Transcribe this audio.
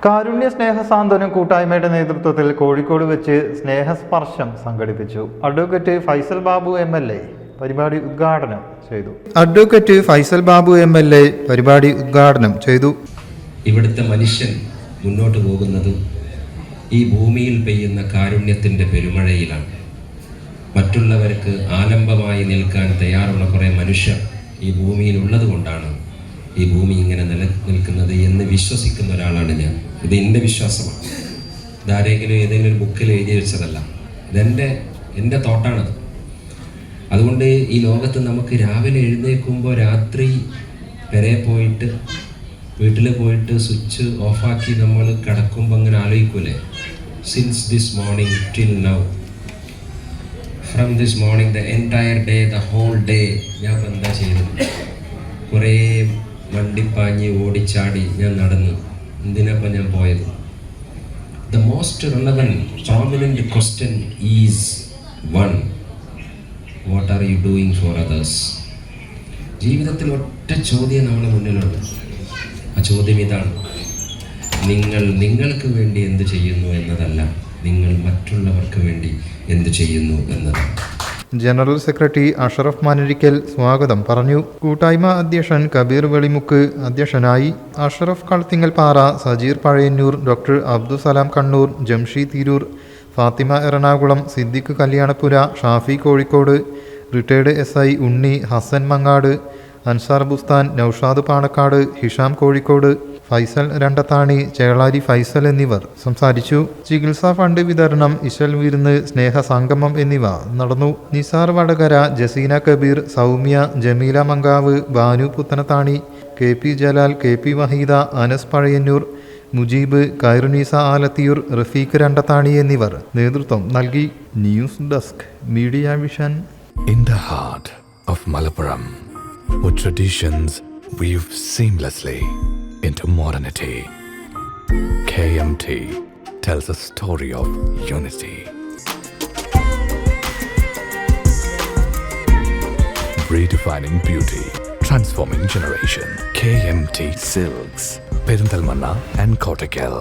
കാരുണ്യ സ്നേഹസാന്ത്വനം കൂട്ടായ്മയുടെ നേതൃത്വത്തിൽ കോഴിക്കോട് വെച്ച് സ്നേഹസ്പർശം സംഘടിപ്പിച്ചു. അഡ്വക്കേറ്റ് ഫൈസൽ ബാബു MLA പരിപാടി ഉദ്ഘാടനം ചെയ്തു. ഇവിടുത്തെ മനുഷ്യൻ മുന്നോട്ട് പോകുന്നത് ഈ ഭൂമിയിൽ പെയ്യുന്ന കാരുണ്യത്തിൻ്റെ പെരുമഴയിലാണ്. മറ്റുള്ളവർക്ക് ആലംബമായി നിൽക്കാൻ തയ്യാറുള്ള കുറേ മനുഷ്യർ ഈ ഭൂമിയിൽ ഉള്ളത് കൊണ്ടാണ് ഈ ഭൂമി ഇങ്ങനെ നിലനിൽക്കുന്നത് എന്ന് വിശ്വസിക്കുന്ന ഒരാളാണ് ഞാൻ. ഇത് എൻ്റെ വിശ്വാസമാണ്. ഇതാരെങ്കിലും ഏതെങ്കിലും ഒരു ബുക്കിൽ എഴുതി വെച്ചതല്ല. എൻ്റെ തോട്ടാണത്. അതുകൊണ്ട് ഈ ലോകത്ത് നമുക്ക് രാവിലെ എഴുന്നേൽക്കുമ്പോൾ രാത്രി വരെ പോയിട്ട് വീട്ടിൽ പോയിട്ട് സ്വിച്ച് ഓഫാക്കി നമ്മൾ കിടക്കുമ്പോൾ അങ്ങനെ ആലോചിക്കൂലേ, since this morning till now, from this morning the entire day, the whole day ഞാൻ ഇപ്പം എന്താ ചെയ്തത്? കുറേ വണ്ടിപ്പാഞ്ഞ് ഓടിച്ചാടി ഞാൻ നടന്നു. എന്തിനപ്പം ഞാൻ പോയത്? The most relevant prominent question is one, what are you doing for others? ജീവിതത്തിൽ ഒറ്റ ചോദ്യം നമ്മുടെ മുന്നിലുണ്ട്. ആ ചോദ്യം ഇതാണ്: നിങ്ങൾക്ക് വേണ്ടി എന്ത് ചെയ്യുന്നു എന്നതല്ല, നിങ്ങൾ മറ്റുള്ളവർക്ക് വേണ്ടി എന്ത് ചെയ്യുന്നു എന്നതാണ്. ജനറൽ സെക്രട്ടറി അഷറഫ് മാനരിക്കൽ സ്വാഗതം പറഞ്ഞു. കൂട്ടായ്മ അധ്യക്ഷൻ കബീർ വെളിമുക്ക് അധ്യക്ഷനായി. Ashraf Kalathingalpara, Sajeer Pazhayannur, doctor Abdussalam Kannur, Jamshi Tirur, Fathima Ernakulam, Siddique Kalyanapura, Shafi Kozhikode, retired SI Unni, Hasan Mangad, Ansar Bustan, Noushad Panakkad, Hisham Kozhikode, Faisal Randathani, Chelari Faisal എന്നിവർ സംസാരിച്ചു. ചികിത്സാ ഫണ്ട് വിതരണം, ഇശൽ വിരുന്ന്, സ്നേഹസംഗമം എന്നിവ നടന്നു. നിസാർ വടകര, ജസീന കബീർ, സൗമ്യ, ജമീല മങ്കാവ്, ബാനു പുത്തനത്താണി, KP ജലാൽ, KP വഹീദ, അനസ് പഴയന്നൂർ, മുജീബ്, കൈറുനീസ ആലത്തിയൂർ, റഫീഖ് രണ്ടത്താണി എന്നിവർ നേതൃത്വം നൽകി. News desk, media vision. In the heart of Malappuram, with traditions weave seamlessly into modernity, KMT tells a story of unity. Redefining beauty, transforming generation. KMT Silks, Perinthalmanna and Kottakkal.